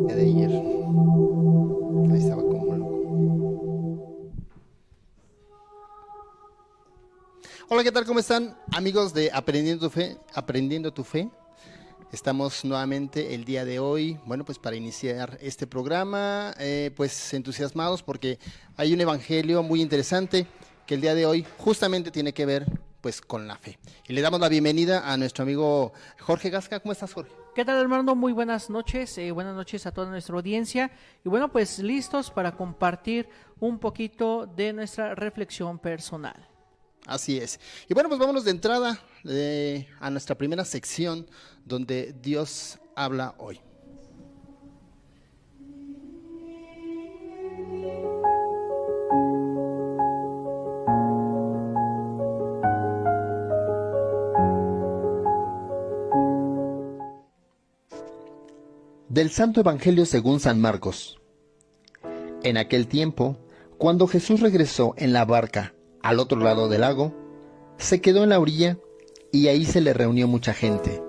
De ayer. Ahí estaba como loco. Hola, ¿qué tal? ¿Cómo están, amigos de Aprendiendo tu Fe? Aprendiendo tu Fe. Estamos nuevamente el día de hoy, bueno, pues para iniciar este programa, pues entusiasmados porque hay un evangelio muy interesante que el día de hoy justamente tiene que ver pues con la fe. Y le damos la bienvenida a nuestro amigo Jorge Gasca. ¿Cómo estás, Jorge? ¿Qué tal, Armando? Muy buenas noches a toda nuestra audiencia y bueno, pues listos para compartir un poquito de nuestra reflexión personal. Así es. Y bueno, pues vámonos de entrada a nuestra primera sección donde Dios habla hoy. Del Santo Evangelio según San Marcos. En aquel tiempo, cuando Jesús regresó en la barca al otro lado del lago, se quedó en la orilla y ahí se le reunió mucha gente.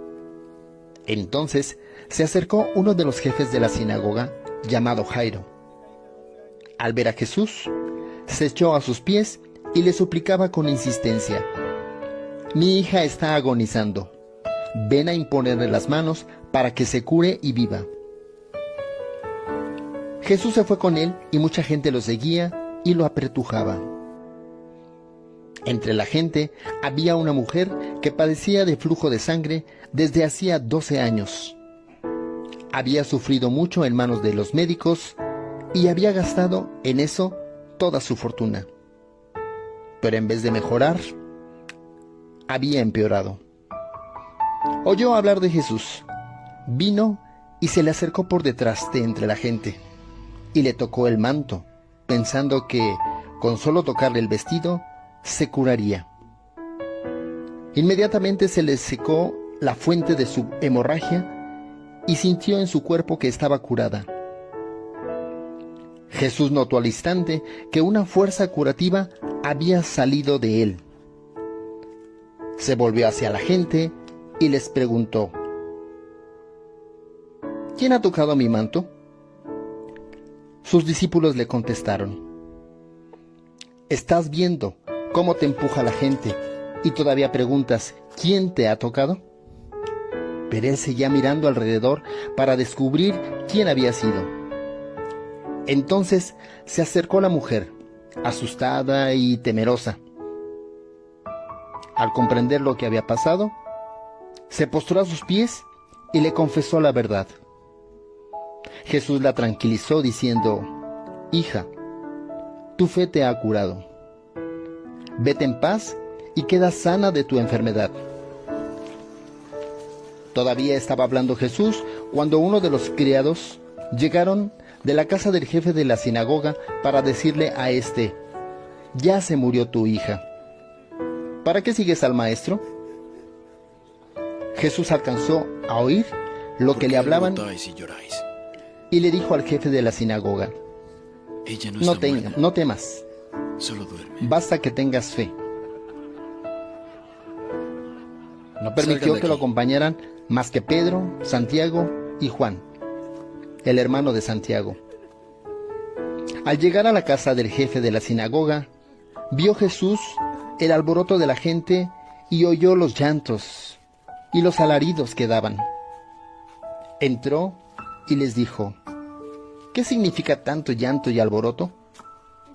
Entonces se acercó uno de los jefes de la sinagoga, llamado Jairo. Al ver a Jesús, se echó a sus pies y le suplicaba con insistencia: «Mi hija está agonizando. Ven a imponerle las manos para que se cure y viva». Jesús se fue con él y mucha gente lo seguía y lo apretujaba. Entre la gente había una mujer que padecía de flujo de sangre desde hacía 12 años. Había sufrido mucho en manos de los médicos y había gastado en eso toda su fortuna. Pero en vez de mejorar, había empeorado. Oyó hablar de Jesús, vino y se le acercó por detrás de entre la gente y le tocó el manto, pensando que con solo tocarle el vestido se curaría. Inmediatamente se le secó la fuente de su hemorragia y sintió en su cuerpo que estaba curada. Jesús notó al instante que una fuerza curativa había salido de él. Se volvió hacia la gente y les preguntó: ¿Quién ha tocado mi manto? Sus discípulos le contestaron: ¿Estás viendo cómo te empuja la gente y todavía preguntas quién te ha tocado? Pero él seguía mirando alrededor para descubrir quién había sido. Entonces se acercó la mujer, asustada y temerosa. Al comprender lo que había pasado, se postró a sus pies y le confesó la verdad. Jesús la tranquilizó diciendo: «Hija, tu fe te ha curado. Vete en paz y queda sana de tu enfermedad». Todavía estaba hablando Jesús cuando uno de los criados llegaron de la casa del jefe de la sinagoga para decirle a éste: «Ya se murió tu hija. ¿Para qué sigues al maestro?». Jesús alcanzó a oír lo que le hablaban y le dijo al jefe de la sinagoga: Ella no está muerta, no temas, solo duerme. basta que tengas fe». No permitió Salgan de que lo aquí. acompañaran más que Pedro, Santiago y Juan, el hermano de Santiago. Al llegar a la casa del jefe de la sinagoga, vio Jesús el alboroto de la gente y oyó los llantos y los alaridos que daban. Entró y les dijo: «¿Qué significa tanto llanto y alboroto?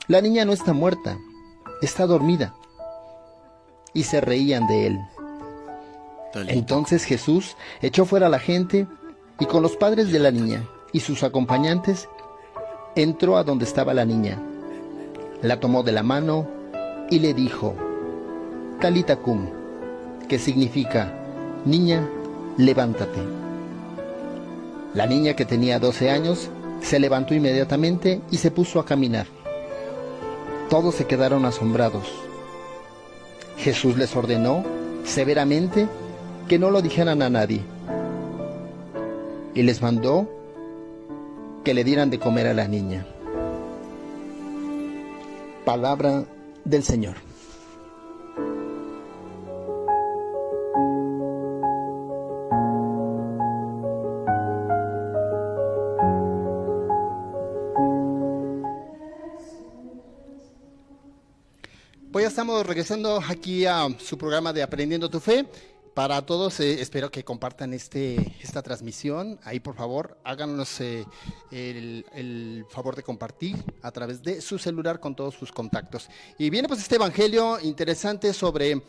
La niña no está muerta, está dormida». Y se reían de él. Talita, Entonces Jesús echó fuera a la gente y con los padres de la niña y sus acompañantes entró a donde estaba la niña. La tomó de la mano y le dijo: «Talita cum», que significa: «Niña, levántate». La niña, que tenía 12 años, se levantó inmediatamente y se puso a caminar. Todos se quedaron asombrados. Jesús les ordenó severamente que no lo dijeran a nadie, y les mandó que le dieran de comer a la niña. Palabra del Señor. Pues ya estamos regresando aquí a su programa de Aprendiendo tu Fe. Para todos, espero que compartan esta transmisión. Ahí, por favor, háganos el favor de compartir a través de su celular con todos sus contactos. Y viene pues este evangelio interesante sobre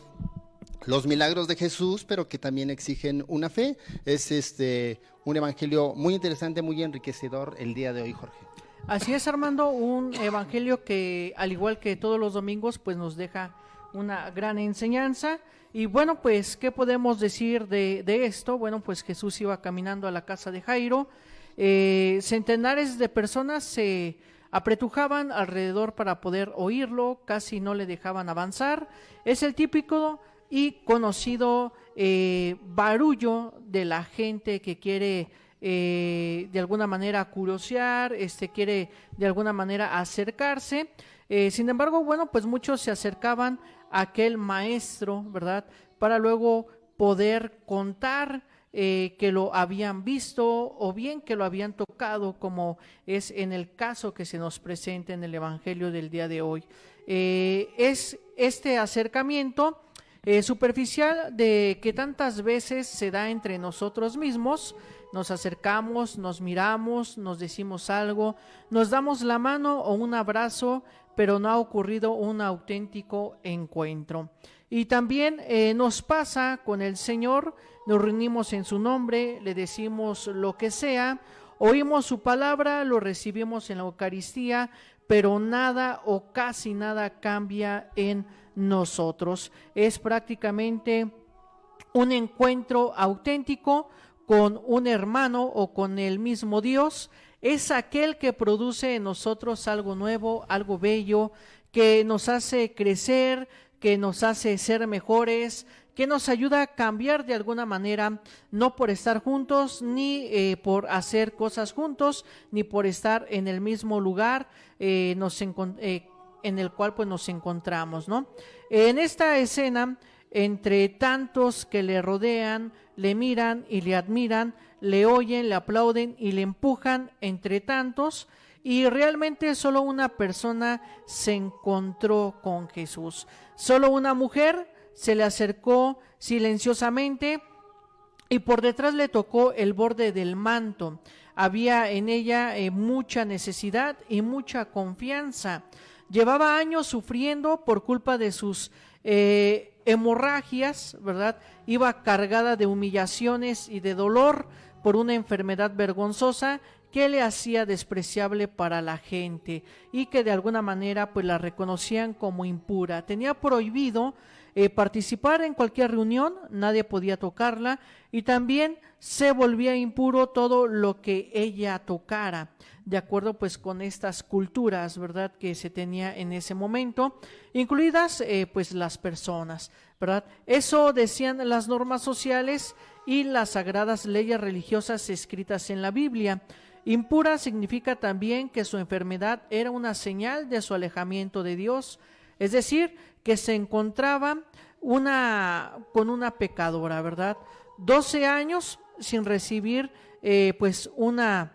los milagros de Jesús, pero que también exigen una fe. Es un evangelio muy interesante, muy enriquecedor el día de hoy, Jorge. Así es, Armando, un evangelio que, al igual que todos los domingos, pues nos deja una gran enseñanza. Y bueno, pues, ¿qué podemos decir de esto? Bueno, pues Jesús iba caminando a la casa de Jairo. Centenares de personas se apretujaban alrededor para poder oírlo, casi no le dejaban avanzar. Es el típico y conocido barullo de la gente que quiere de alguna manera curiosear, quiere de alguna manera acercarse. Sin embargo, bueno, pues muchos se acercaban a aquel maestro, ¿verdad? Para luego poder contar que lo habían visto o bien que lo habían tocado, como es en el caso que se nos presenta en el evangelio del día de hoy. Es este acercamiento superficial de que tantas veces se da entre nosotros mismos. Nos acercamos, nos miramos, nos decimos algo, nos damos la mano o un abrazo, pero no ha ocurrido un auténtico encuentro. Y también nos pasa con el Señor, nos reunimos en su nombre, le decimos lo que sea, oímos su palabra, lo recibimos en la Eucaristía, pero nada o casi nada cambia en nosotros. Es prácticamente un encuentro auténtico con un hermano o con el mismo Dios. Es aquel que produce en nosotros algo nuevo, algo bello, que nos hace crecer, que nos hace ser mejores, que nos ayuda a cambiar de alguna manera, no por estar juntos, ni por hacer cosas juntos, ni por estar en el mismo lugar en el cual pues nos encontramos, ¿no? En esta escena, entre tantos que le rodean, le miran y le admiran, le oyen, le aplauden y le empujan, entre tantos, y realmente solo una persona se encontró con Jesús. Solo una mujer se le acercó silenciosamente y por detrás le tocó el borde del manto. Había en ella mucha necesidad y mucha confianza. Llevaba años sufriendo por culpa de sus hemorragias, ¿verdad? Iba cargada de humillaciones y de dolor por una enfermedad vergonzosa que le hacía despreciable para la gente y que de alguna manera pues la reconocían como impura. Tenía prohibido participar en cualquier reunión, nadie podía tocarla y también se volvía impuro todo lo que ella tocara, de acuerdo pues con estas culturas, ¿verdad?, que se tenía en ese momento, incluidas pues las personas, ¿verdad? Eso decían las normas sociales y las sagradas leyes religiosas escritas en la Biblia. Impura significa también que su enfermedad era una señal de su alejamiento de Dios, es decir, que se encontraba con una pecadora, ¿verdad? 12 años sin recibir pues una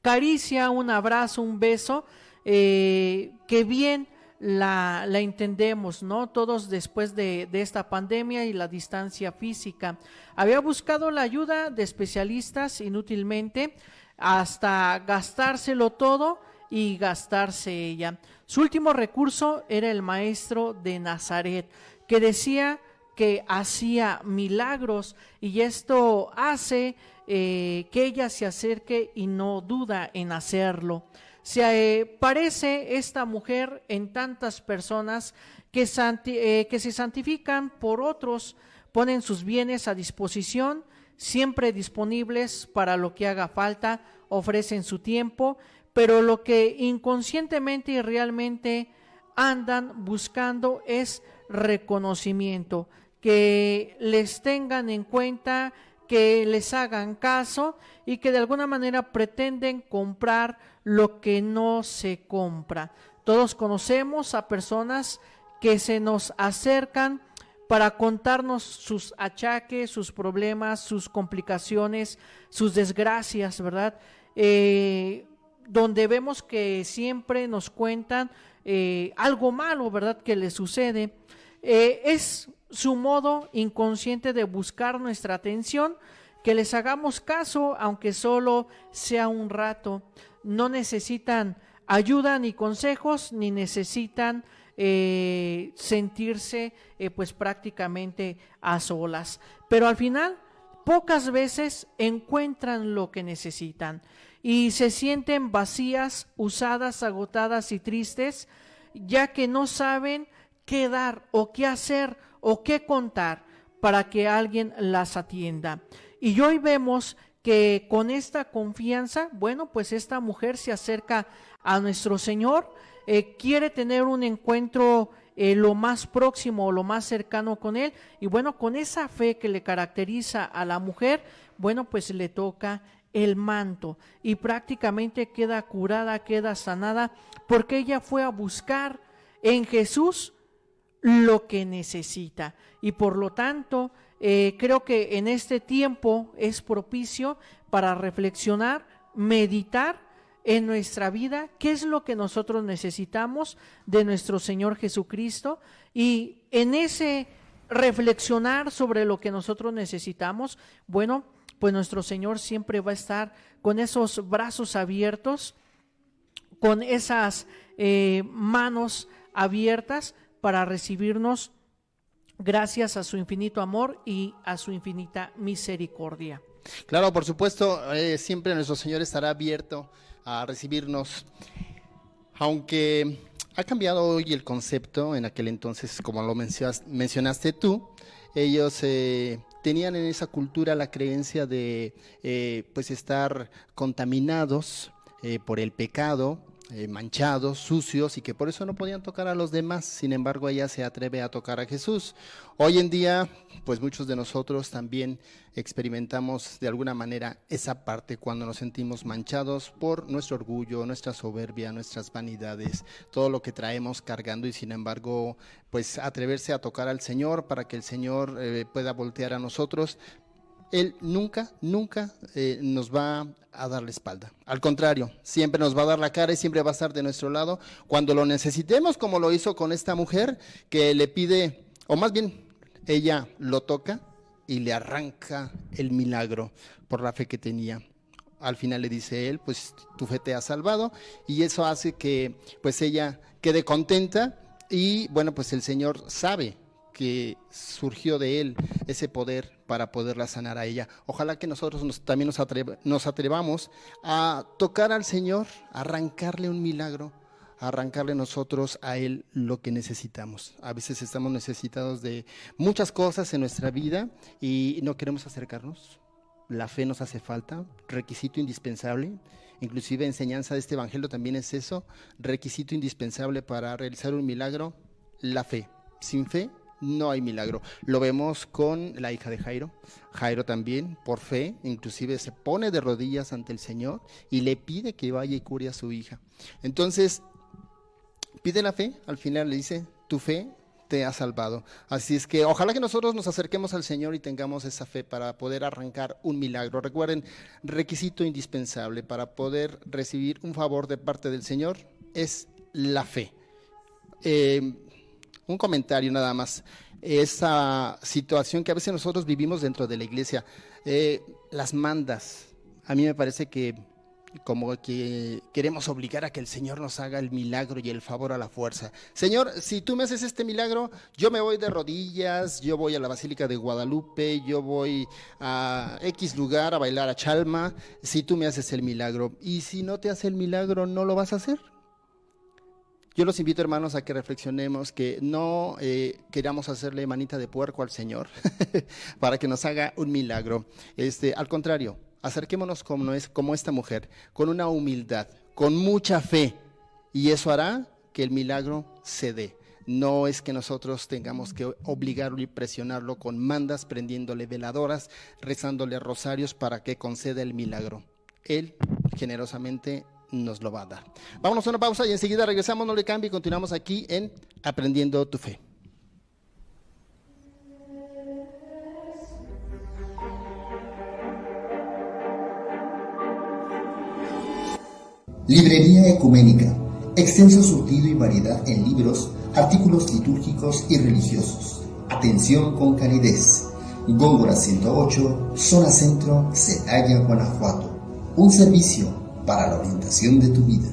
caricia, un abrazo, un beso, que bien la entendemos, ¿no? Todos después de esta pandemia y la distancia física. Había buscado la ayuda de especialistas inútilmente, hasta gastárselo todo y gastarse ella. Su último recurso era el maestro de Nazaret, que decía que hacía milagros, y esto hace que ella se acerque y no duda en hacerlo. Se parece esta mujer en tantas personas que se santifican por otros, ponen sus bienes a disposición, siempre disponibles para lo que haga falta, ofrecen su tiempo, pero lo que inconscientemente y realmente andan buscando es reconocimiento, que les tengan en cuenta, que les hagan caso y que de alguna manera pretenden comprar lo que no se compra. Todos conocemos a personas que se nos acercan para contarnos sus achaques, sus problemas, sus complicaciones, sus desgracias, ¿verdad? Donde vemos que siempre nos cuentan algo malo, ¿verdad?, que les sucede. Es su modo inconsciente de buscar nuestra atención, que les hagamos caso, aunque solo sea un rato. No necesitan ayuda ni consejos, ni necesitan sentirse pues prácticamente a solas. Pero al final, pocas veces encuentran lo que necesitan y se sienten vacías, usadas, agotadas y tristes, ya que no saben qué dar o qué hacer o qué contar para que alguien las atienda. Y hoy vemos que con esta confianza, bueno, pues esta mujer se acerca a nuestro Señor, quiere tener un encuentro lo más próximo o lo más cercano con Él, y bueno, con esa fe que le caracteriza a la mujer, bueno, pues le toca el manto y prácticamente queda curada, queda sanada, porque ella fue a buscar en Jesús lo que necesita. Y por lo tanto, creo que en este tiempo es propicio para reflexionar, meditar en nuestra vida, qué es lo que nosotros necesitamos de nuestro Señor Jesucristo, y en ese reflexionar sobre lo que nosotros necesitamos, bueno, pues nuestro Señor siempre va a estar con esos brazos abiertos, con esas manos abiertas para recibirnos gracias a su infinito amor y a su infinita misericordia. Claro, por supuesto, siempre nuestro Señor estará abierto a recibirnos, aunque ha cambiado hoy el concepto. En aquel entonces, como lo mencionaste tú, ellos tenían en esa cultura la creencia de pues estar contaminados por el pecado, manchados, sucios, y que por eso no podían tocar a los demás. Sin embargo, ella se atreve a tocar a Jesús. Hoy en día, pues muchos de nosotros también experimentamos de alguna manera esa parte cuando nos sentimos manchados por nuestro orgullo, nuestra soberbia, nuestras vanidades, todo lo que traemos cargando, y sin embargo, pues atreverse a tocar al Señor para que el Señor pueda voltear a nosotros. Él nunca nos va a dar la espalda. Al contrario, siempre nos va a dar la cara y siempre va a estar de nuestro lado cuando lo necesitemos, como lo hizo con esta mujer que le pide, o más bien ella lo toca y le arranca el milagro por la fe que tenía. Al final le dice él, pues tu fe te ha salvado, y eso hace que pues ella quede contenta, y bueno, pues el Señor sabe que surgió de él ese poder para poderla sanar a ella. Ojalá que nosotros también nos atrevamos a tocar al Señor, a arrancarle un milagro, a arrancarle nosotros a Él lo que necesitamos. A veces estamos necesitados de muchas cosas en nuestra vida y no queremos acercarnos. La fe nos hace falta, requisito indispensable. Inclusive enseñanza de este evangelio también es eso, requisito indispensable para realizar un milagro, la fe. Sin fe no hay milagro. Lo vemos con la hija de Jairo. Jairo también, por fe, inclusive se pone de rodillas ante el Señor y le pide que vaya y cure a su hija. Entonces, pide la fe, al final le dice, tu fe te ha salvado. Así es que ojalá que nosotros nos acerquemos al Señor y tengamos esa fe para poder arrancar un milagro. Recuerden, requisito indispensable para poder recibir un favor de parte del Señor es la fe. Un comentario nada más, esa situación que a veces nosotros vivimos dentro de la iglesia, las mandas, a mí me parece que como que queremos obligar a que el Señor nos haga el milagro y el favor a la fuerza. Señor, si tú me haces este milagro, yo me voy de rodillas, yo voy a la Basílica de Guadalupe, yo voy a X lugar a bailar a Chalma, si tú me haces el milagro. Y si no te hace el milagro, ¿no lo vas a hacer? Yo los invito, hermanos, a que reflexionemos, que no queramos hacerle manita de puerco al Señor para que nos haga un milagro. Al contrario, acerquémonos como esta mujer, con una humildad, con mucha fe, y eso hará que el milagro se dé. No es que nosotros tengamos que obligarlo y presionarlo con mandas, prendiéndole veladoras, rezándole rosarios para que conceda el milagro. Él generosamente nos lo va a dar. Vámonos a una pausa y enseguida regresamos, no le cambie, y continuamos aquí en Aprendiendo tu Fe. Librería Ecuménica, extenso surtido y variedad en libros, artículos litúrgicos y religiosos. Atención con calidez. Góngora 108, Zona Centro, Celaya, Guanajuato. Un servicio para la orientación de tu vida.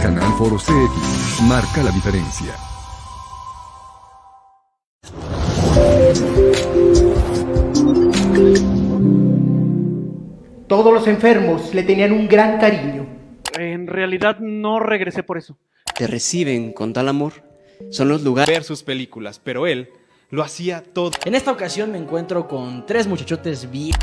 Canal Foro CX marca la diferencia. Todos los enfermos le tenían un gran cariño. En realidad no regresé por eso. Te reciben con tal amor. Son los lugares. Ver sus películas, pero él lo hacía todo. En esta ocasión me encuentro con 3 muchachotes bien.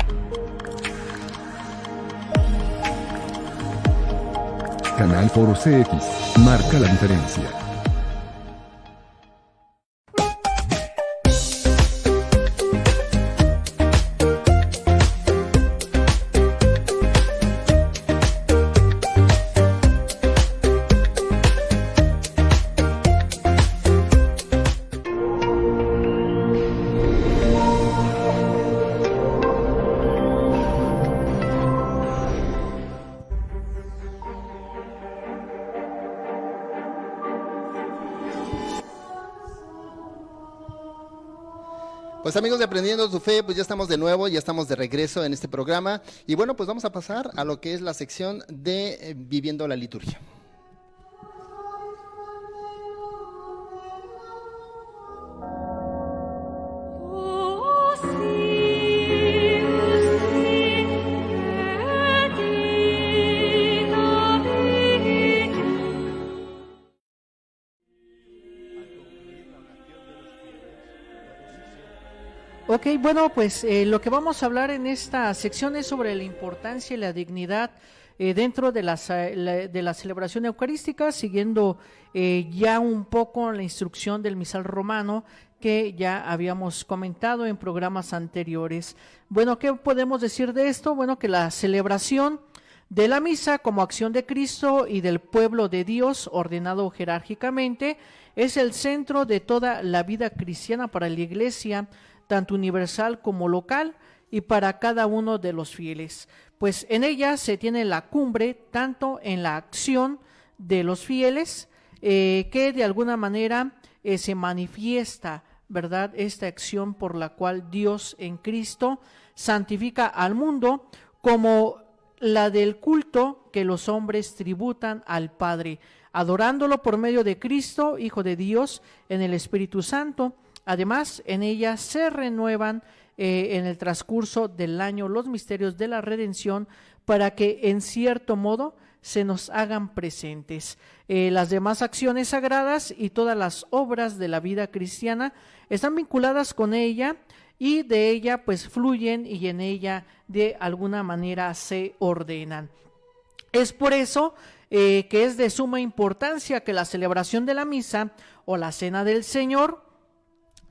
Canal Foro CX marca la diferencia. Pues amigos de Aprendiendo tu Fe, pues ya estamos de nuevo, ya estamos de regreso en este programa. Y bueno, pues vamos a pasar a lo que es la sección de Viviendo la Liturgia. Ok, bueno, pues lo que vamos a hablar en esta sección es sobre la importancia y la dignidad dentro de la celebración eucarística, siguiendo ya un poco la instrucción del misal romano que ya habíamos comentado en programas anteriores. Bueno, ¿qué podemos decir de esto? Bueno, que la celebración de la misa como acción de Cristo y del pueblo de Dios ordenado jerárquicamente es el centro de toda la vida cristiana para la Iglesia, tanto universal como local, y para cada uno de los fieles. Pues en ella se tiene la cumbre tanto en la acción de los fieles, que de alguna manera se manifiesta, ¿verdad?, esta acción por la cual Dios en Cristo santifica al mundo, como la del culto que los hombres tributan al Padre, adorándolo por medio de Cristo, Hijo de Dios, en el Espíritu Santo. Además, en ella se renuevan en el transcurso del año los misterios de la redención para que en cierto modo se nos hagan presentes. Las demás acciones sagradas y todas las obras de la vida cristiana están vinculadas con ella y de ella pues fluyen y en ella de alguna manera se ordenan. Es por eso que es de suma importancia que la celebración de la misa o la cena del Señor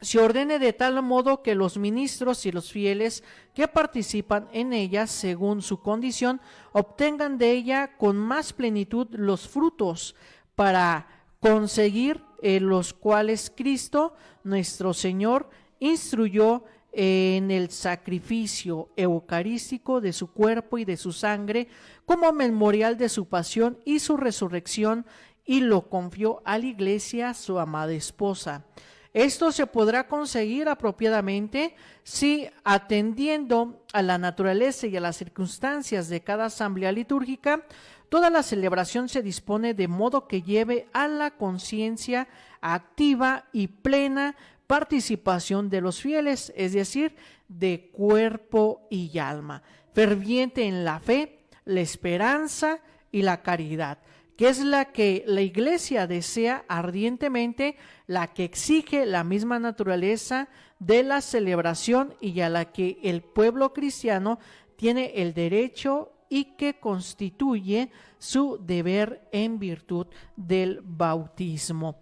se ordene de tal modo que los ministros y los fieles que participan en ella, según su condición, obtengan de ella con más plenitud los frutos para conseguir los cuales Cristo, nuestro Señor, instruyó en el sacrificio eucarístico de su cuerpo y de su sangre como memorial de su pasión y su resurrección, y lo confió a la Iglesia, su amada esposa. Esto se podrá conseguir apropiadamente si, atendiendo a la naturaleza y a las circunstancias de cada asamblea litúrgica, toda la celebración se dispone de modo que lleve a la conciencia activa y plena participación de los fieles, es decir, de cuerpo y alma, ferviente en la fe, la esperanza y la caridad, que es la que la Iglesia desea ardientemente, la que exige la misma naturaleza de la celebración y a la que el pueblo cristiano tiene el derecho y que constituye su deber en virtud del bautismo.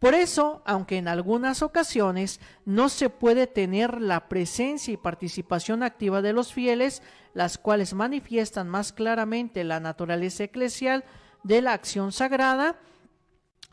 Por eso, aunque en algunas ocasiones no se puede tener la presencia y participación activa de los fieles, las cuales manifiestan más claramente la naturaleza eclesial de la acción sagrada,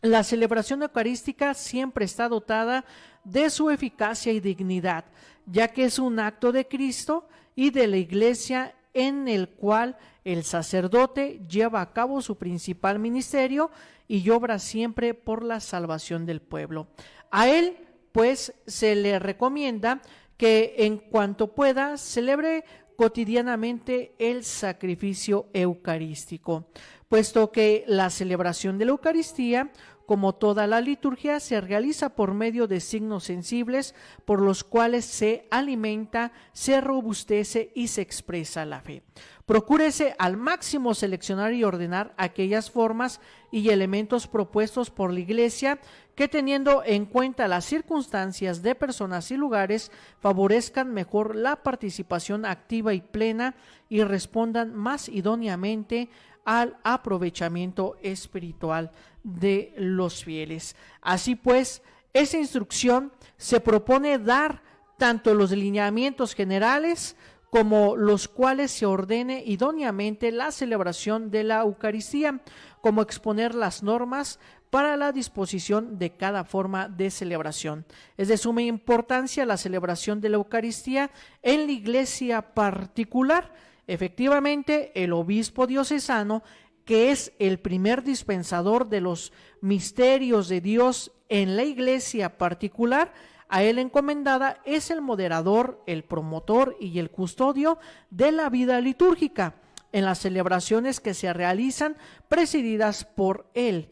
la celebración eucarística siempre está dotada de su eficacia y dignidad, ya que es un acto de Cristo y de la Iglesia en el cual el sacerdote lleva a cabo su principal ministerio y obra siempre por la salvación del pueblo. A él, pues, se le recomienda que en cuanto pueda celebre cotidianamente el sacrificio eucarístico, puesto que la celebración de la Eucaristía, como toda la liturgia, se realiza por medio de signos sensibles por los cuales se alimenta, se robustece y se expresa la fe. Procúrese al máximo seleccionar y ordenar aquellas formas y elementos propuestos por la Iglesia que, teniendo en cuenta las circunstancias de personas y lugares, favorezcan mejor la participación activa y plena y respondan más idóneamente al aprovechamiento espiritual de los fieles. Así pues, esa instrucción se propone dar tanto los lineamientos generales como los cuales se ordene idóneamente la celebración de la Eucaristía, como exponer las normas para la disposición de cada forma de celebración. Es de suma importancia la celebración de la Eucaristía en la iglesia particular. Efectivamente, el obispo diocesano, que es el primer dispensador de los misterios de Dios en la iglesia particular, a él encomendada, es el moderador, el promotor y el custodio de la vida litúrgica en las celebraciones que se realizan presididas por él,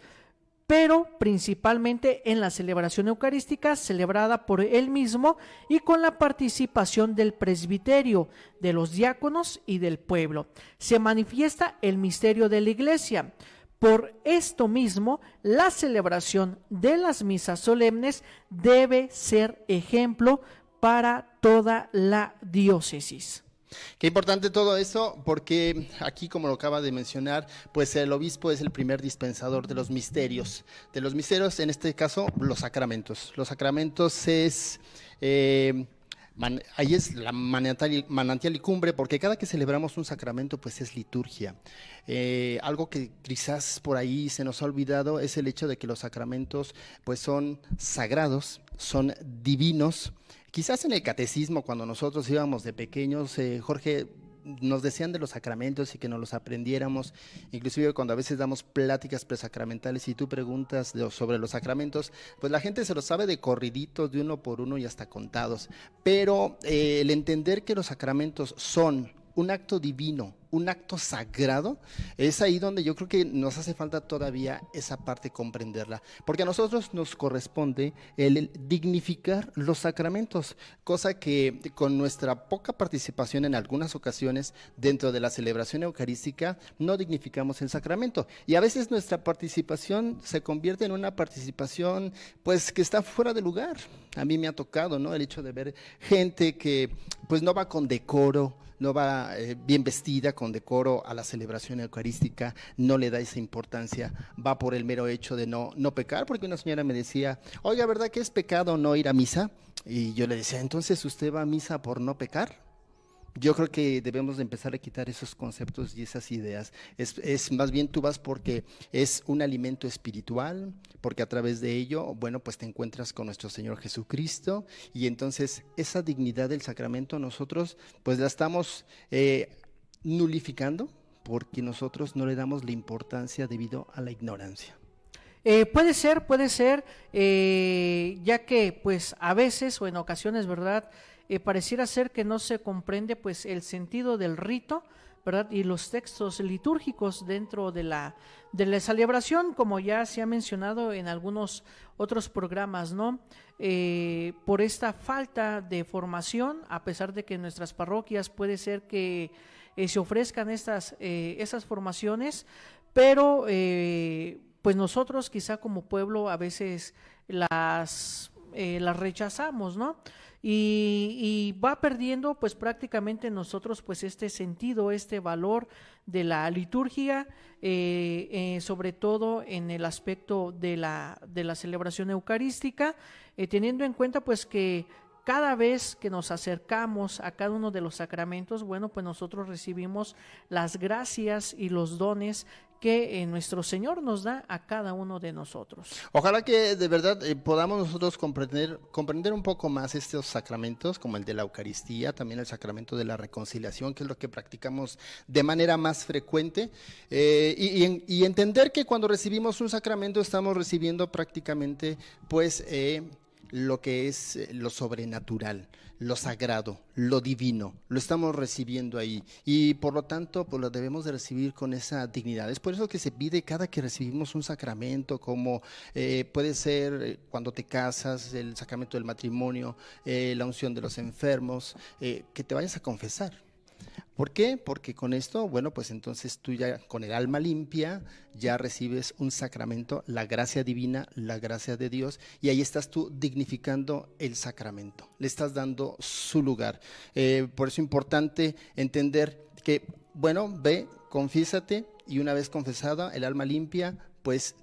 pero principalmente en la celebración eucarística celebrada por él mismo y con la participación del presbiterio, de los diáconos y del pueblo. Se manifiesta el misterio de la Iglesia. Por esto mismo, la celebración de las misas solemnes debe ser ejemplo para toda la diócesis. Qué importante todo eso, porque aquí, como lo acaba de mencionar, pues el obispo es el primer dispensador de los misterios, en este caso los sacramentos. Los sacramentos es ahí es la manantial y cumbre, porque cada que celebramos un sacramento pues es liturgia. Algo que quizás por ahí se nos ha olvidado es el hecho de que los sacramentos pues son sagrados, son divinos. Quizás en el catecismo, cuando nosotros íbamos de pequeños, Jorge, nos decían de los sacramentos y que nos los aprendiéramos, inclusive cuando a veces damos pláticas presacramentales y tú preguntas sobre los sacramentos, pues la gente se los sabe de corriditos, de uno por uno y hasta contados, pero el entender que los sacramentos son un acto divino, un acto sagrado, es ahí donde yo creo que nos hace falta todavía esa parte comprenderla, porque a nosotros nos corresponde el dignificar los sacramentos, cosa que con nuestra poca participación en algunas ocasiones dentro de la celebración eucarística no dignificamos el sacramento, y a veces nuestra participación se convierte en una participación pues que está fuera de lugar. A mí me ha tocado, ¿no?, el hecho de ver gente que pues no va con decoro, no va bien vestida, con decoro a la celebración eucarística, no le da esa importancia, va por el mero hecho de no pecar, porque una señora me decía, oiga, ¿verdad que es pecado no ir a misa? Y yo le decía, entonces, ¿usted va a misa por no pecar? Yo creo que debemos de empezar a quitar esos conceptos y esas ideas. Es más bien tú vas porque es un alimento espiritual, porque a través de ello, bueno, pues te encuentras con nuestro Señor Jesucristo, y entonces esa dignidad del sacramento nosotros pues la estamos nulificando porque nosotros no le damos la importancia debido a la ignorancia. Puede ser, ya que pues a veces o en ocasiones, ¿verdad?, pareciera ser que no se comprende pues el sentido del rito, ¿verdad?, y los textos litúrgicos dentro de la celebración, como ya se ha mencionado en algunos otros programas, ¿no? Por esta falta de formación, a pesar de que en nuestras parroquias puede ser que se ofrezcan esas formaciones, pero pues nosotros quizá como pueblo a veces las las rechazamos, ¿no? Y va perdiendo pues prácticamente nosotros pues este sentido, este valor de la liturgia, sobre todo en el aspecto de la celebración eucarística, teniendo en cuenta pues que cada vez que nos acercamos a cada uno de los sacramentos, bueno, pues nosotros recibimos las gracias y los dones que nuestro Señor nos da a cada uno de nosotros. Ojalá que de verdad podamos nosotros comprender un poco más estos sacramentos, como el de la Eucaristía, también el sacramento de la reconciliación, que es lo que practicamos de manera más frecuente, y entender que cuando recibimos un sacramento estamos recibiendo prácticamente pues lo que es lo sobrenatural, lo sagrado, lo divino, lo estamos recibiendo ahí y por lo tanto pues lo debemos de recibir con esa dignidad. Es por eso que se pide cada que recibimos un sacramento, como puede ser cuando te casas, el sacramento del matrimonio, la unción de los enfermos, que te vayas a confesar. ¿Por qué? Porque con esto, bueno, pues entonces tú ya con el alma limpia ya recibes un sacramento, la gracia divina, la gracia de Dios, y ahí estás tú dignificando el sacramento, le estás dando su lugar. Por eso es importante entender que, bueno, ve, confiésate, y una vez confesada, el alma limpia, pues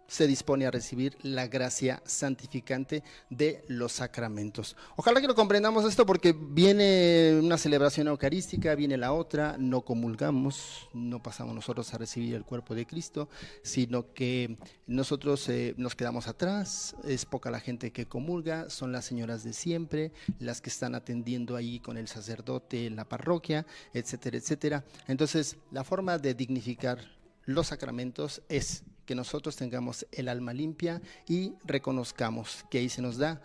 se dispone a recibir la gracia santificante de los sacramentos. Ojalá que lo comprendamos esto, porque viene una celebración eucarística, viene la otra, no comulgamos, no pasamos nosotros a recibir el cuerpo de Cristo, sino que nosotros nos quedamos atrás, es poca la gente que comulga, son las señoras de siempre, las que están atendiendo ahí con el sacerdote en la parroquia, etcétera, etcétera. Entonces, la forma de dignificar los sacramentos es que nosotros tengamos el alma limpia y reconozcamos que ahí se nos da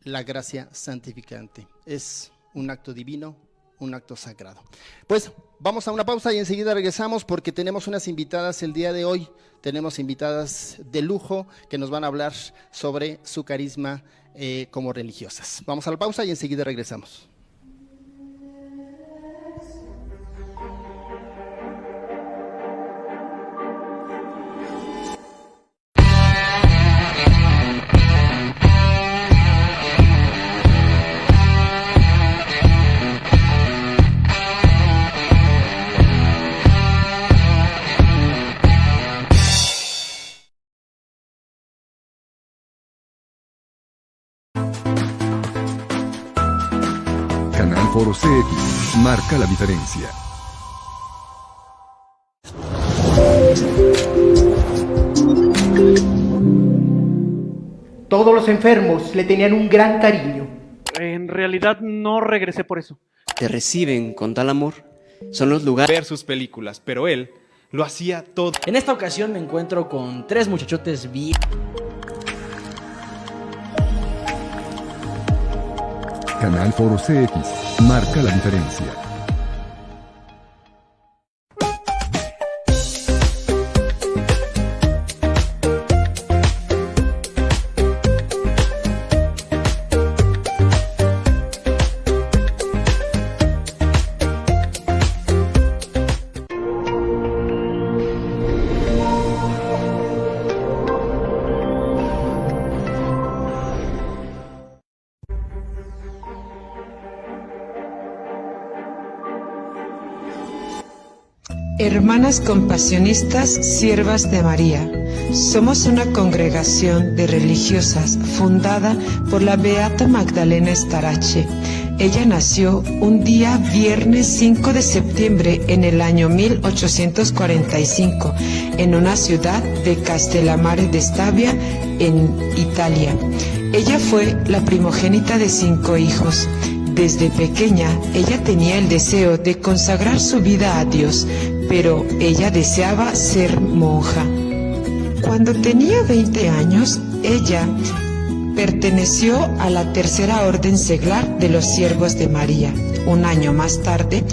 la gracia santificante. Es un acto divino, un acto sagrado. Pues vamos a una pausa y enseguida regresamos, porque tenemos unas invitadas el día de hoy. Tenemos invitadas de lujo que nos van a hablar sobre su carisma como religiosas. Vamos a la pausa y enseguida regresamos. Canal Foro CX marca la diferencia. Todos los enfermos le tenían un gran cariño. En realidad no regresé por eso. Te reciben con tal amor. Son los lugares. Ver sus películas, pero él lo hacía todo. En esta ocasión me encuentro con 3 muchachotes bien. Canal Foro CX marca la diferencia. Hermanas compasionistas, siervas de María, somos una congregación de religiosas fundada por la beata Magdalena Starace. Ella nació un día viernes 5 de septiembre en el año 1845 en una ciudad de Castellammare de Stabia, en Italia. Ella fue la primogénita de 5 hijos. Desde pequeña, ella tenía el deseo de consagrar su vida a Dios, pero ella deseaba ser monja. Cuando tenía 20 años, ella perteneció a la Tercera Orden Seglar de los Siervos de María. Un año más tarde,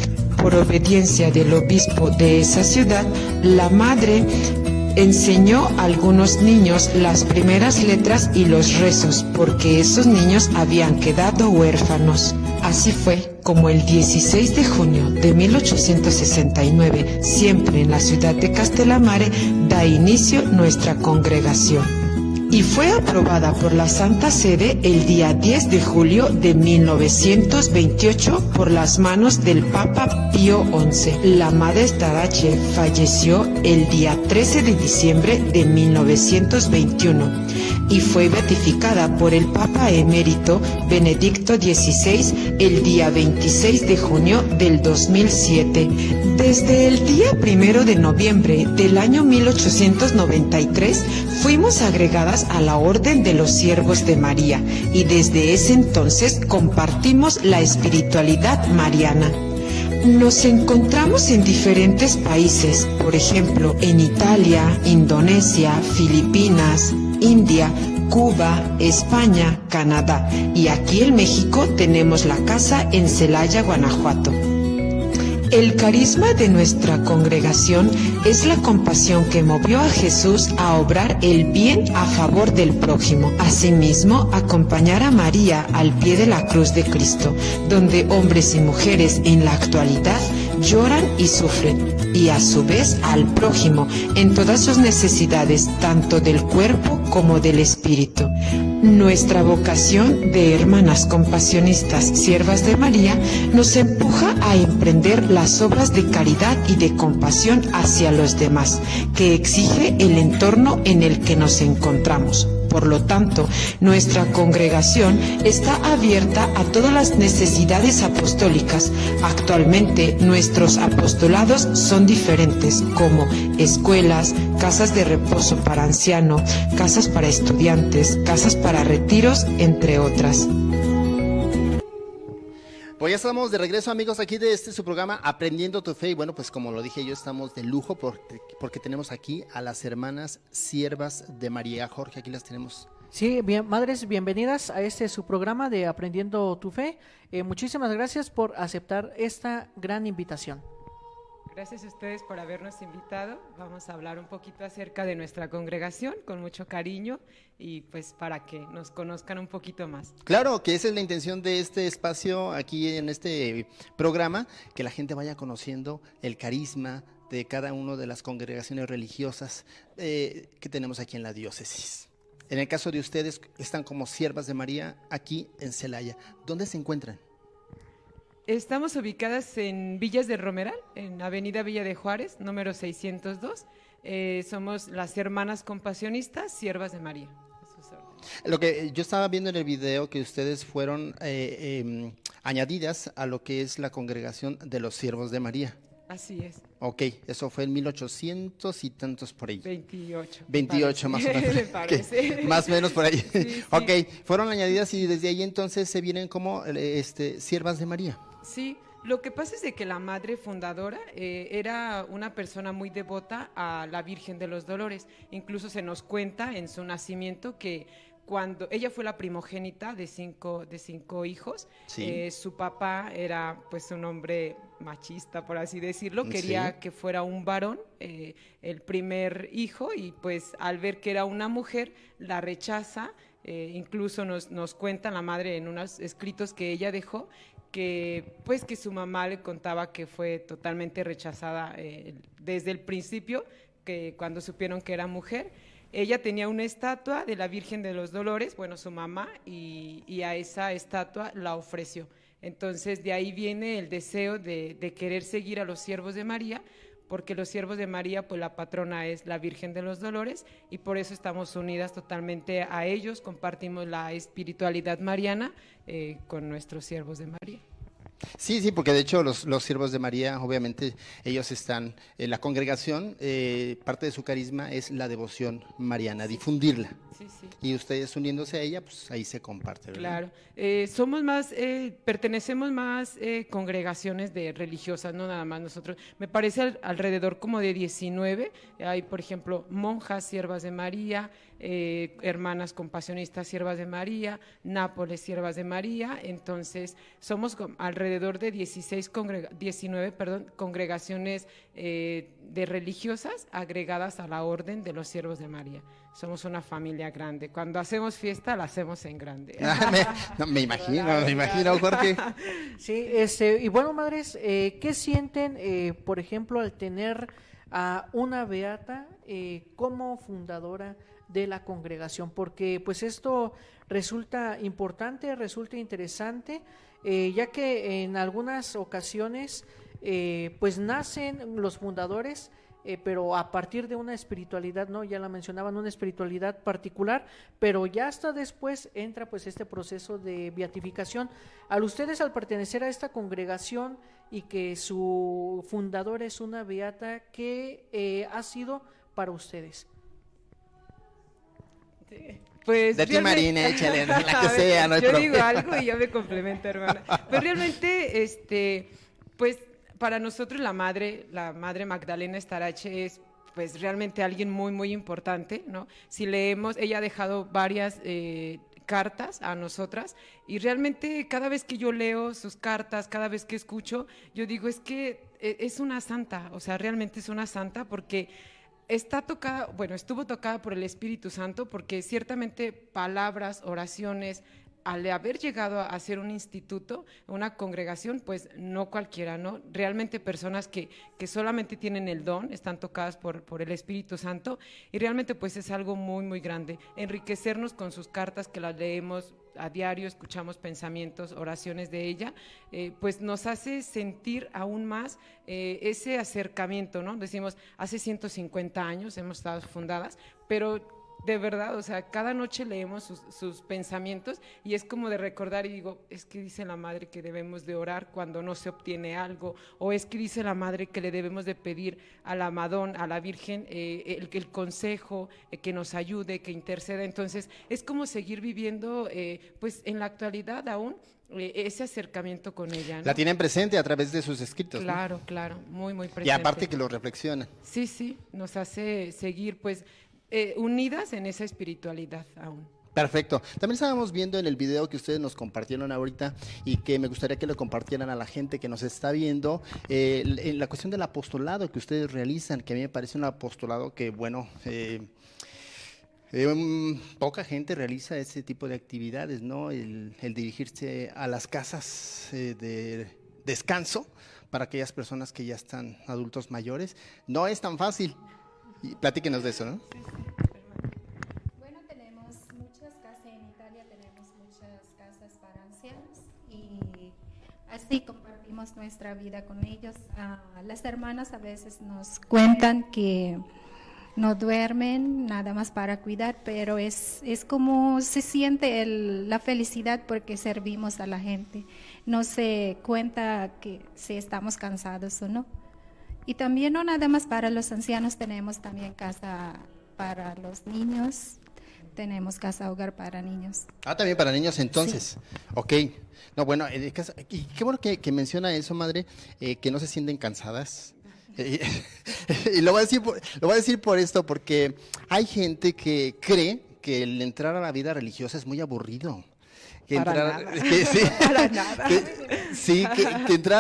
por obediencia del obispo de esa ciudad, la madre enseñó a algunos niños las primeras letras y los rezos, porque esos niños habían quedado huérfanos. Así fue como el 16 de junio de 1869, siempre en la ciudad de Castellammare, da inicio nuestra congregación. y fue aprobada por la Santa Sede el día 10 de julio de 1928 por las manos del Papa Pío XI. La Madre Starace falleció el día 13 de diciembre de 1921 y fue beatificada por el Papa emérito Benedicto XVI el día 26 de junio del 2007. Desde el día 1 de noviembre del año 1893 fuimos agregadas a la Orden de los Siervos de María y desde ese entonces compartimos la espiritualidad mariana. Nos encontramos en diferentes países, por ejemplo, en Italia, Indonesia, Filipinas, India, Cuba, España, Canadá y aquí en México tenemos la casa en Celaya, Guanajuato. El carisma de nuestra congregación es la compasión que movió a Jesús a obrar el bien a favor del prójimo. Asimismo, acompañar a María al pie de la cruz de Cristo, donde hombres y mujeres en la actualidad lloran y sufren, y a su vez al prójimo en todas sus necesidades, tanto del cuerpo como del espíritu. Nuestra vocación de hermanas compasionistas, siervas de María, nos empuja a emprender las obras de caridad y de compasión hacia los demás, que exige el entorno en el que nos encontramos. Por lo tanto, nuestra congregación está abierta a todas las necesidades apostólicas. Actualmente, nuestros apostolados son diferentes, como escuelas, casas de reposo para ancianos, casas para estudiantes, casas para retiros, entre otras. Pues ya estamos de regreso, amigos, aquí de su programa Aprendiendo tu Fe. Y bueno, pues como lo dije yo, estamos de lujo porque tenemos aquí a las hermanas siervas de María. Jorge, aquí las tenemos. Sí, bien, madres, bienvenidas a su programa de Aprendiendo tu Fe. Muchísimas gracias por aceptar esta gran invitación. Gracias a ustedes por habernos invitado. Vamos a hablar un poquito acerca de nuestra congregación con mucho cariño y pues para que nos conozcan un poquito más. Claro, que esa es la intención de este espacio aquí en este programa, que la gente vaya conociendo el carisma de cada una de las congregaciones religiosas que tenemos aquí en la diócesis. En el caso de ustedes, están como siervas de María aquí en Celaya. ¿Dónde se encuentran? Estamos ubicadas en Villas del Romeral, en Avenida Villa de Juárez, número 602. Somos las hermanas compasionistas, siervas de María. Lo que yo estaba viendo en el video, que ustedes fueron añadidas a lo que es la congregación de los siervos de María. Así es. Ok, eso fue en 1800 y tantos por ahí. 28 más o menos. Me parece. Más o menos por ahí. Sí. Ok, fueron añadidas y desde ahí entonces se vienen como siervas de María. Sí, lo que pasa es de que la madre fundadora era una persona muy devota a la Virgen de los Dolores. Incluso se nos cuenta en su nacimiento que cuando ella fue la primogénita de cinco hijos, sí. Su papá era pues un hombre machista, por así decirlo, quería sí. que fuera un varón, el primer hijo, y pues al ver que era una mujer, la rechaza. Incluso nos cuenta la madre en unos escritos que ella dejó, que pues que su mamá le contaba que fue totalmente rechazada desde el principio, que cuando supieron que era mujer. Ella tenía una estatua de la Virgen de los Dolores, bueno, su mamá, y a esa estatua la ofreció. Entonces de ahí viene el deseo de querer seguir a los siervos de María, porque los siervos de María, pues la patrona es la Virgen de los Dolores, y por eso estamos unidas totalmente a ellos, compartimos la espiritualidad mariana con nuestros siervos de María. Sí, porque de hecho los siervos de María, obviamente, ellos están en la congregación, parte de su carisma es la devoción mariana, difundirla. Sí. Y ustedes uniéndose a ella, pues ahí se comparte, ¿verdad? Claro, pertenecemos más congregaciones de religiosas, no nada más nosotros. Me parece alrededor como de 19, hay por ejemplo monjas, siervas de María, hermanas compasionistas, siervas de María, Nápoles, siervas de María. Entonces somos alrededor de 19 congregaciones de religiosas agregadas a la orden de los siervos de María. Somos una familia grande. Cuando hacemos fiesta, la hacemos en grande. Me imagino, Jorge. Sí, y bueno, madres, ¿qué sienten, por ejemplo, al tener a una beata como fundadora de la congregación, porque pues esto resulta importante, resulta interesante, ya que en algunas ocasiones pues nacen los fundadores, pero a partir de una espiritualidad, ¿no? Ya la mencionaban, una espiritualidad particular, pero ya hasta después entra pues este proceso de beatificación. Al pertenecer a esta congregación y que su fundador es una beata, ¿qué ha sido para ustedes? Sí. Pues de ti, Marina, échale, la que sea, no hay yo problema. digo algo y ya me complementa, hermana. Pero realmente, pues para nosotros la madre Magdalena Starace es pues realmente alguien muy, muy importante, ¿no? Si leemos, ella ha dejado varias cartas a nosotras y realmente cada vez que yo leo sus cartas, cada vez que escucho, yo digo es que es una santa, o sea, realmente es una santa porque estuvo tocada por el Espíritu Santo porque ciertamente palabras, oraciones, al haber llegado a ser un instituto, una congregación, pues no cualquiera, ¿no? Realmente personas que solamente tienen el don, están tocadas por el Espíritu Santo y realmente pues es algo muy, muy grande. Enriquecernos con sus cartas que las leemos a diario, escuchamos pensamientos, oraciones de ella, pues nos hace sentir aún más ese acercamiento, ¿no? Decimos, hace 150 años hemos estado fundadas, pero de verdad, o sea, cada noche leemos sus pensamientos y es como de recordar y digo, es que dice la madre que debemos de orar cuando no se obtiene algo, o es que dice la madre que le debemos de pedir a la Madonna, a la Virgen, el consejo, que nos ayude, que interceda. Entonces, es como seguir viviendo, pues en la actualidad aún, ese acercamiento con ella, ¿no? La tienen presente a través de sus escritos, Claro, ¿no? claro, muy, muy presente. Y aparte que lo reflexionan. Sí, nos hace seguir, pues, unidas en esa espiritualidad aún. Perfecto. También estábamos viendo en el video que ustedes nos compartieron ahorita y que me gustaría que lo compartieran a la gente que nos está viendo, en la cuestión del apostolado que ustedes realizan, que a mí me parece un apostolado que, bueno, poca gente realiza ese tipo de actividades, ¿no? El dirigirse a las casas de descanso para aquellas personas que ya están adultos mayores. No es tan fácil. Y platíquenos de eso, ¿no? Bueno, tenemos muchas casas en Italia, tenemos muchas casas para ancianos y así compartimos nuestra vida con ellos. Las hermanas a veces nos cuentan que no duermen nada más para cuidar, pero es como se siente la felicidad porque servimos a la gente. No se cuenta que si estamos cansados o no. Y también no nada más para los ancianos, tenemos también casa para los niños, tenemos casa hogar para niños. También para niños entonces. Sí. Ok. No, bueno, y qué bueno que menciona eso, madre, que no se sienten cansadas. Y lo voy a decir por esto, porque hay gente que cree que el entrar a la vida religiosa es muy aburrido. Que entrar a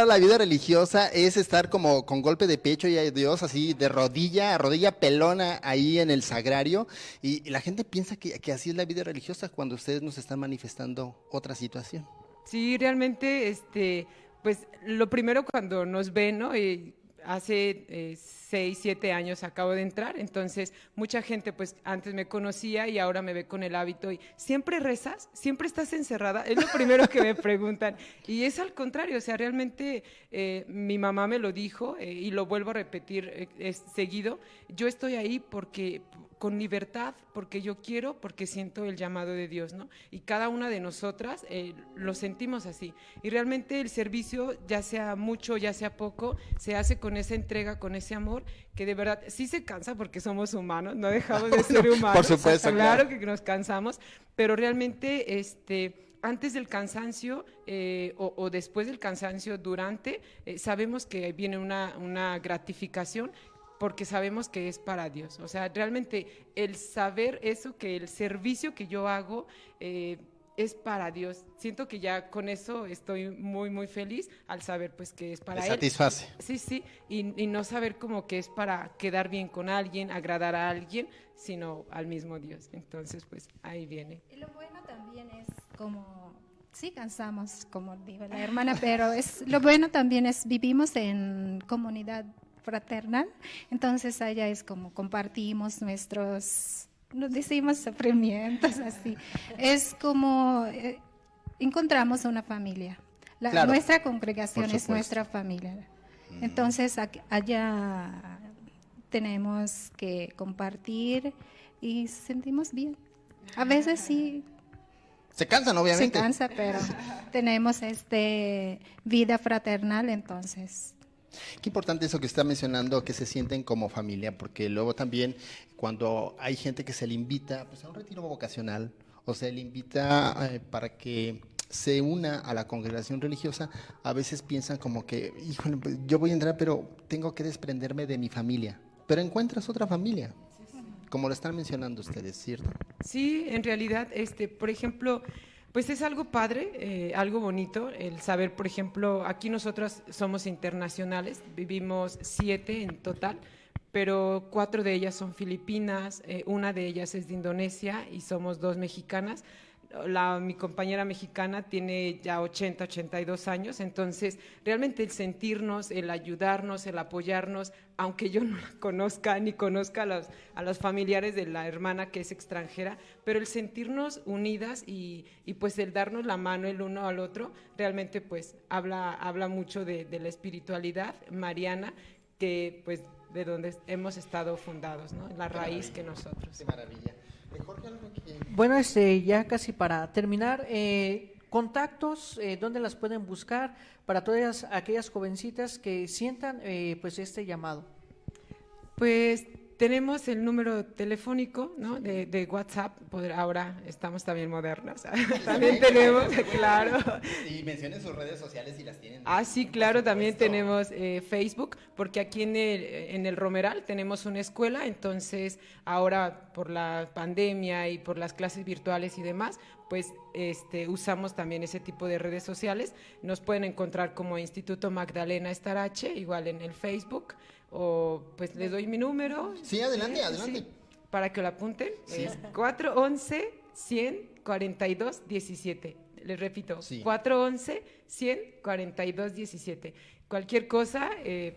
la vida religiosa es estar como con golpe de pecho y a Dios así de rodilla pelona ahí en el sagrario, y la gente piensa que así es la vida religiosa cuando ustedes nos están manifestando otra situación. Sí, realmente, pues lo primero cuando nos ven, ¿no? Hace 6, 7 años acabo de entrar, entonces mucha gente pues antes me conocía y ahora me ve con el hábito y ¿siempre rezas? ¿Siempre estás encerrada? Es lo primero que me preguntan y es al contrario, o sea, realmente mi mamá me lo dijo y lo vuelvo a repetir seguido, yo estoy ahí porque con libertad, porque yo quiero, porque siento el llamado de Dios, ¿no? Y cada una de nosotras lo sentimos así. Y realmente el servicio, ya sea mucho, ya sea poco, se hace con esa entrega, con ese amor, que de verdad sí se cansa porque somos humanos, no dejamos de ser humanos. Por supuesto, claro que nos cansamos, pero realmente antes del cansancio o después del cansancio, durante, sabemos que viene una gratificación porque sabemos que es para Dios. O sea, realmente el saber eso, que el servicio que yo hago es para Dios. Siento que ya con eso estoy muy, muy feliz al saber pues que es para Él. Satisface. Sí, y no saber como que es para quedar bien con alguien, agradar a alguien, sino al mismo Dios. Entonces, pues ahí viene. Y lo bueno también es como... Sí, cansamos, como dijo la hermana, pero lo bueno también es vivimos en comunidad fraternal, entonces allá es como compartimos nuestros no decimos sufrimientos así. Es como encontramos una familia. Claro, nuestra congregación por es supuesto. nuestra familia. Entonces allá tenemos que compartir y sentimos bien. A veces sí. Se cansan, obviamente. Se cansa, pero tenemos vida fraternal, entonces. Qué importante eso que está mencionando, que se sienten como familia, porque luego también cuando hay gente que se le invita pues, a un retiro vocacional o se le invita para que se una a la congregación religiosa, a veces piensan como que, híjole, pues, yo voy a entrar, pero tengo que desprenderme de mi familia. Pero encuentras otra familia, como lo están mencionando ustedes, ¿cierto? Sí, en realidad, por ejemplo, pues es algo padre, algo bonito, el saber, por ejemplo, aquí nosotros somos internacionales, vivimos 7 en total, pero 4 de ellas son filipinas, una de ellas es de Indonesia y somos 2 mexicanas. Mi compañera mexicana tiene ya 80, 82 años, entonces realmente el sentirnos, el ayudarnos, el apoyarnos, aunque yo no la conozca ni conozca a los familiares de la hermana que es extranjera, pero el sentirnos unidas y pues el darnos la mano el uno al otro, realmente pues habla mucho de la espiritualidad mariana, que pues de donde hemos estado fundados, ¿no? La raíz que nosotros. Qué maravilla. Jorge, algo que... Bueno, ya casi para terminar, contactos, ¿dónde las pueden buscar para todas aquellas jovencitas que sientan pues este llamado? Pues tenemos el número telefónico, ¿no? de WhatsApp, ahora estamos también modernas, también tenemos, claro. Y mencionen sus redes sociales si las tienen. Sí, claro, también tenemos Facebook, porque aquí en el Romeral tenemos una escuela, entonces ahora por la pandemia y por las clases virtuales y demás, pues usamos también ese tipo de redes sociales. Nos pueden encontrar como Instituto Magdalena Estarache, igual en el Facebook, o pues les doy mi número. Sí, adelante. Sí, para que lo apunten, Sí. es 411-100-42-17. Les repito, Sí. 411-100-42-17. Cualquier cosa,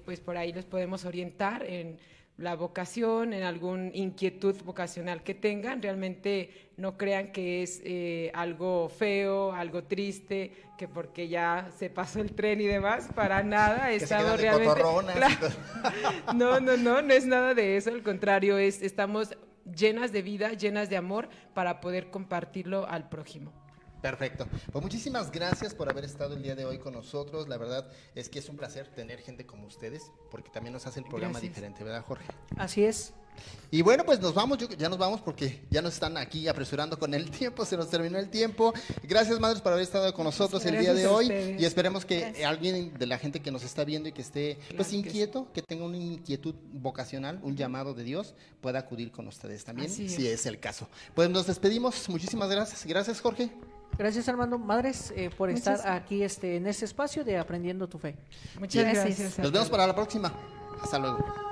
pues por ahí les podemos orientar en la vocación, en alguna inquietud vocacional que tengan. Realmente no crean que es algo feo, algo triste, que porque ya se pasó el tren y demás, para nada. Estamos realmente... No es nada de eso, al contrario, estamos llenas de vida, llenas de amor para poder compartirlo al prójimo. Perfecto. Pues muchísimas gracias por haber estado el día de hoy con nosotros. La verdad es que es un placer tener gente como ustedes, porque también nos hace el programa diferente, ¿verdad, Jorge? Así es. Y bueno, pues nos vamos, ya nos vamos porque ya nos están aquí apresurando con el tiempo, se nos terminó el tiempo. Gracias, madres, por haber estado con nosotros el día de hoy y esperemos que alguien de la gente que nos está viendo y que esté pues inquieto, que tenga una inquietud vocacional, un llamado de Dios, pueda acudir con ustedes también, si es el caso. Pues nos despedimos, muchísimas gracias. Gracias, Jorge. Gracias, Armando. Madres, por estar aquí en este espacio de Aprendiendo tu Fe. Muchas gracias. Nos vemos para la próxima. Hasta luego.